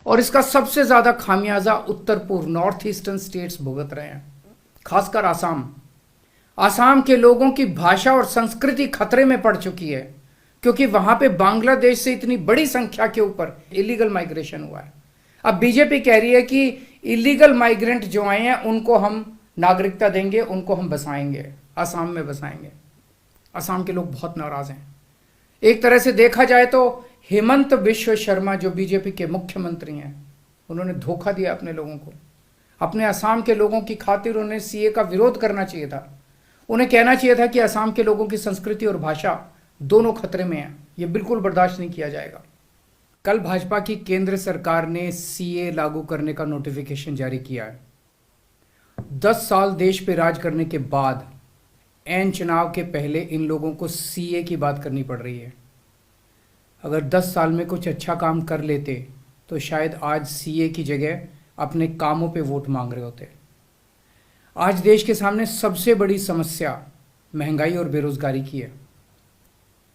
और इसका सबसे ज्यादा खामियाजा उत्तर पूर्व नॉर्थ ईस्टर्न स्टेट्स भुगत रहे हैं, खासकर आसाम। आसाम के लोगों की भाषा और संस्कृति खतरे में पड़ चुकी है, क्योंकि वहां पे बांग्लादेश से इतनी बड़ी संख्या के ऊपर इलीगल माइग्रेशन हुआ है। अब बीजेपी कह रही है कि इलीगल माइग्रेंट जो आए हैं उनको हम नागरिकता देंगे, उनको हम बसाएंगे, आसाम में बसाएंगे। आसाम के लोग बहुत नाराज हैं। एक तरह से देखा जाए तो हेमंत बिश्व शर्मा जो बीजेपी के मुख्यमंत्री हैं, उन्होंने धोखा दिया अपने लोगों को। अपने असम के लोगों की खातिर उन्हें सीए का विरोध करना चाहिए था। उन्हें कहना चाहिए था कि असम के लोगों की संस्कृति और भाषा दोनों खतरे में है, ये बिल्कुल बर्दाश्त नहीं किया जाएगा। कल भाजपा की केंद्र सरकार ने सीए लागू करने का नोटिफिकेशन जारी किया है। 10 साल देश पे राज करने के बाद ऐन चुनाव के पहले इन लोगों को सीए की बात करनी पड़ रही है। अगर 10 साल में कुछ अच्छा काम कर लेते तो शायद आज सीए की जगह अपने कामों पे वोट मांग रहे होते। आज देश के सामने सबसे बड़ी समस्या महंगाई और बेरोजगारी की है।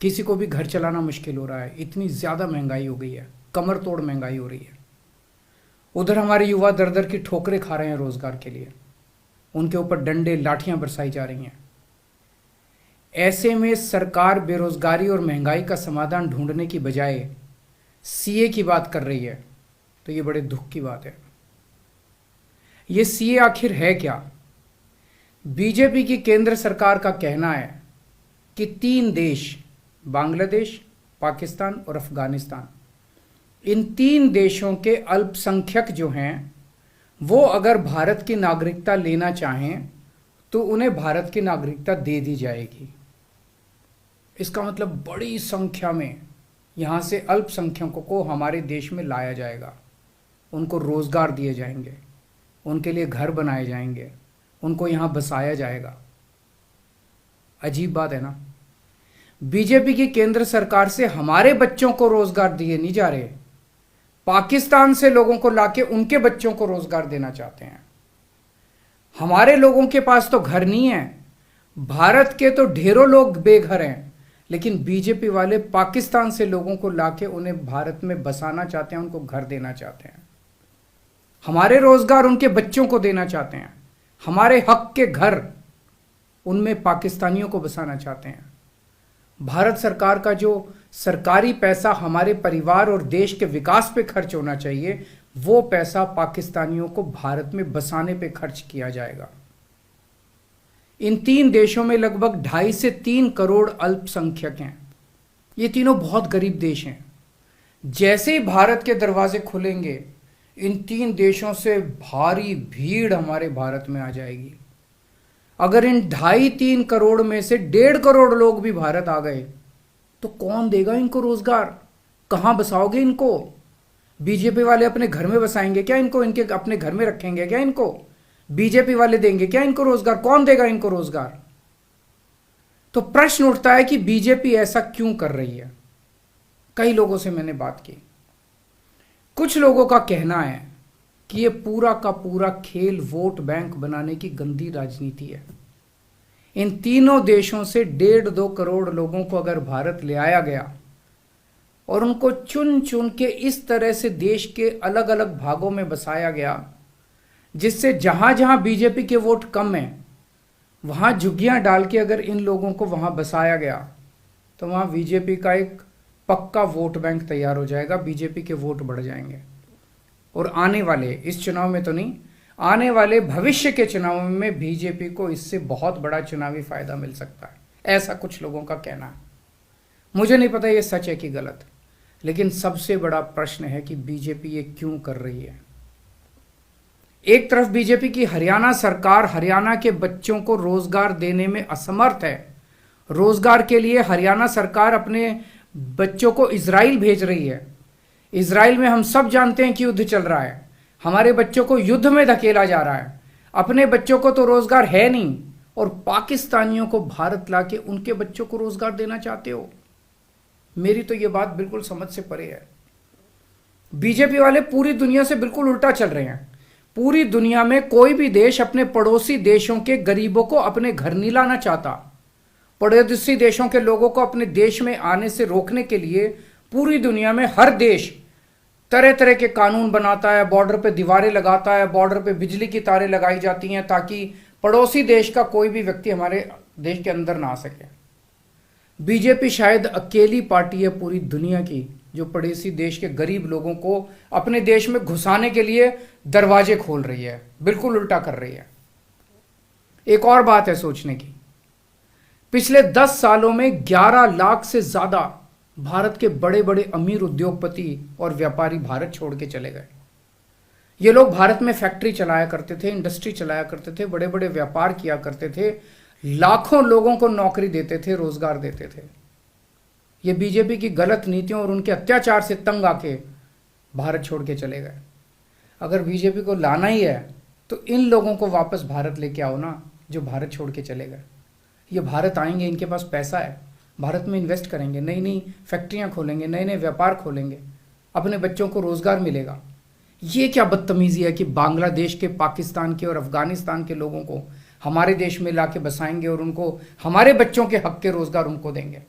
किसी को भी घर चलाना मुश्किल हो रहा है, इतनी ज़्यादा महंगाई हो गई है, कमर तोड़ महंगाई हो रही है। उधर हमारे युवा दर दर की ठोकरें खा रहे हैं रोजगार के लिए, उनके ऊपर डंडे लाठियां बरसाई जा रही हैं। ऐसे में सरकार बेरोजगारी और महंगाई का समाधान ढूंढने की बजाय सीए की बात कर रही है, तो ये बड़े दुख की बात है। ये सीए आखिर है क्या? बीजेपी की केंद्र सरकार का कहना है कि 3 देश, बांग्लादेश, पाकिस्तान और अफगानिस्तान, इन 3 देशों के अल्पसंख्यक जो हैं वो अगर भारत की नागरिकता लेना चाहें तो उन्हें भारत की नागरिकता दे दी जाएगी। इसका मतलब बड़ी संख्या में यहाँ से अल्पसंख्यकों को हमारे देश में लाया जाएगा, उनको रोजगार दिए जाएंगे, उनके लिए घर बनाए जाएंगे, उनको यहाँ बसाया जाएगा। अजीब बात है ना। बीजेपी की केंद्र सरकार से हमारे बच्चों को रोजगार दिए नहीं जा रहे, पाकिस्तान से लोगों को लाके उनके बच्चों को रोजगार देना चाहते हैं। हमारे लोगों के पास तो घर नहीं है, भारत के तो ढेरों लोग बेघर हैं, लेकिन बीजेपी वाले पाकिस्तान से लोगों को लाके उन्हें भारत में बसाना चाहते हैं, उनको घर देना चाहते हैं। हमारे रोजगार उनके बच्चों को देना चाहते हैं, हमारे हक के घर उनमें पाकिस्तानियों को बसाना चाहते हैं। भारत सरकार का जो सरकारी पैसा हमारे परिवार और देश के विकास पे खर्च होना चाहिए, वो पैसा पाकिस्तानियों को भारत में बसाने पे खर्च किया जाएगा। इन 3 देशों में लगभग 2.5 से 3 करोड़ अल्पसंख्यक हैं। ये तीनों बहुत गरीब देश हैं। जैसे ही भारत के दरवाजे खुलेंगे, इन 3 देशों से भारी भीड़ हमारे भारत में आ जाएगी। अगर इन 2.5-3 करोड़ में से 1.5 करोड़ लोग भी भारत आ गए तो कौन देगा इनको रोजगार? कहां बसाओगे इनको? बीजेपी वाले अपने घर में बसाएंगे क्या इनको? इनके अपने घर में रखेंगे क्या इनको? बीजेपी वाले देंगे क्या इनको रोजगार? कौन देगा इनको रोजगार? तो प्रश्न उठता है कि बीजेपी ऐसा क्यों कर रही है। कई लोगों से मैंने बात की, कुछ लोगों का कहना है कि ये पूरा का पूरा खेल वोट बैंक बनाने की गंदी राजनीति है। इन तीनों देशों से 1.5-2 करोड़ लोगों को अगर भारत ले आया गया और उनको चुन चुन के इस तरह से देश के अलग अलग भागों में बसाया गया, जिससे जहां जहां बीजेपी के वोट कम हैं वहां झुग्गियां डाल के अगर इन लोगों को वहां बसाया गया तो वहां बीजेपी का एक पक्का वोट बैंक तैयार हो जाएगा, बीजेपी के वोट बढ़ जाएंगे। और आने वाले इस चुनाव में तो नहीं, आने वाले भविष्य के चुनाव में बीजेपी को इससे बहुत बड़ा चुनावी फायदा मिल सकता है, ऐसा कुछ लोगों का कहना है। मुझे नहीं पता ये सच है कि गलत, लेकिन सबसे बड़ा प्रश्न है कि बीजेपी ये क्यों कर रही है। एक तरफ बीजेपी की हरियाणा सरकार हरियाणा के बच्चों को रोजगार देने में असमर्थ है। रोजगार के लिए हरियाणा सरकार अपने बच्चों को इजराइल भेज रही है। इजराइल में हम सब जानते हैं कि युद्ध चल रहा है, हमारे बच्चों को युद्ध में धकेला जा रहा है। अपने बच्चों को तो रोजगार है नहीं और पाकिस्तानियों को भारत लाके उनके बच्चों को रोजगार देना चाहते हो। मेरी तो ये बात बिल्कुल समझ से परे है। बीजेपी वाले पूरी दुनिया से बिल्कुल उल्टा चल रहे हैं। पूरी दुनिया में कोई भी देश अपने पड़ोसी देशों के गरीबों को अपने घर नहीं लाना चाहता। पड़ोसी देशों के लोगों को अपने देश में आने से रोकने के लिए पूरी दुनिया में हर देश तरह तरह के कानून बनाता है, बॉर्डर पे दीवारें लगाता है, बॉर्डर पे बिजली की तारें लगाई जाती हैं ताकि पड़ोसी देश का कोई भी व्यक्ति हमारे देश के अंदर ना आ सके। बीजेपी शायद अकेली पार्टी है पूरी दुनिया की जो पड़ोसी देश के गरीब लोगों को अपने देश में घुसाने के लिए दरवाजे खोल रही है, बिल्कुल उल्टा कर रही है। एक और बात है सोचने की, पिछले 10 सालों में 11 लाख से ज्यादा भारत के बड़े बड़े अमीर उद्योगपति और व्यापारी भारत छोड़ के चले गए। ये लोग भारत में फैक्ट्री चलाया करते थे, इंडस्ट्री चलाया करते थे, बड़े बड़े व्यापार किया करते थे, लाखों लोगों को नौकरी देते थे, रोजगार देते थे। ये बीजेपी की गलत नीतियों और उनके अत्याचार से तंग आके भारत छोड़ के चले गए। अगर बीजेपी को लाना ही है तो इन लोगों को वापस भारत लेके आओ ना, जो भारत छोड़ के चले गए। ये भारत आएंगे, इनके पास पैसा है, भारत में इन्वेस्ट करेंगे, नई नई फैक्ट्रियां खोलेंगे, नए नए व्यापार खोलेंगे, अपने बच्चों को रोजगार मिलेगा। ये क्या बदतमीजी है कि बांग्लादेश के, पाकिस्तान के और अफगानिस्तान के लोगों को हमारे देश में लाके बसाएंगे और उनको हमारे बच्चों के हक के रोजगार उनको देंगे।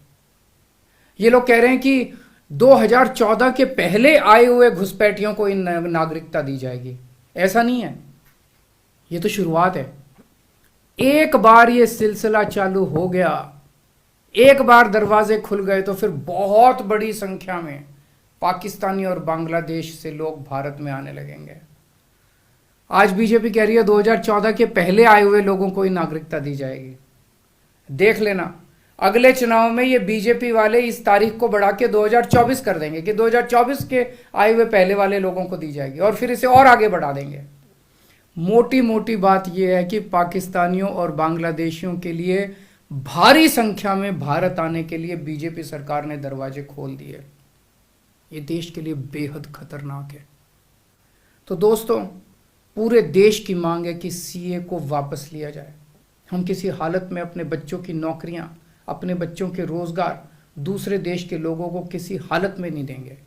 ये लोग कह रहे हैं कि 2014 के पहले आए हुए घुसपैठियों को इन नागरिकता दी जाएगी। ऐसा नहीं है, ये तो शुरुआत है। एक बार ये सिलसिला चालू हो गया, एक बार दरवाजे खुल गए तो फिर बहुत बड़ी संख्या में पाकिस्तानी और बांग्लादेश से लोग भारत में आने लगेंगे। आज बीजेपी कह रही है 2014 के पहले आए हुए लोगों को ही नागरिकता दी जाएगी। देख लेना, अगले चुनाव में ये बीजेपी वाले इस तारीख को बढ़ा के 2024 कर देंगे कि 2024 के आए हुए पहले वाले लोगों को दी जाएगी और फिर इसे और आगे बढ़ा देंगे। मोटी मोटी बात यह है कि पाकिस्तानियों और बांग्लादेशियों के लिए भारी संख्या में भारत आने के लिए बीजेपी सरकार ने दरवाजे खोल दिए। ये देश के लिए बेहद खतरनाक है। तो दोस्तों, पूरे देश की मांग है कि सीए को वापस लिया जाए। हम किसी हालत में अपने बच्चों की नौकरियां, अपने बच्चों के रोजगार दूसरे देश के लोगों को किसी हालत में नहीं देंगे।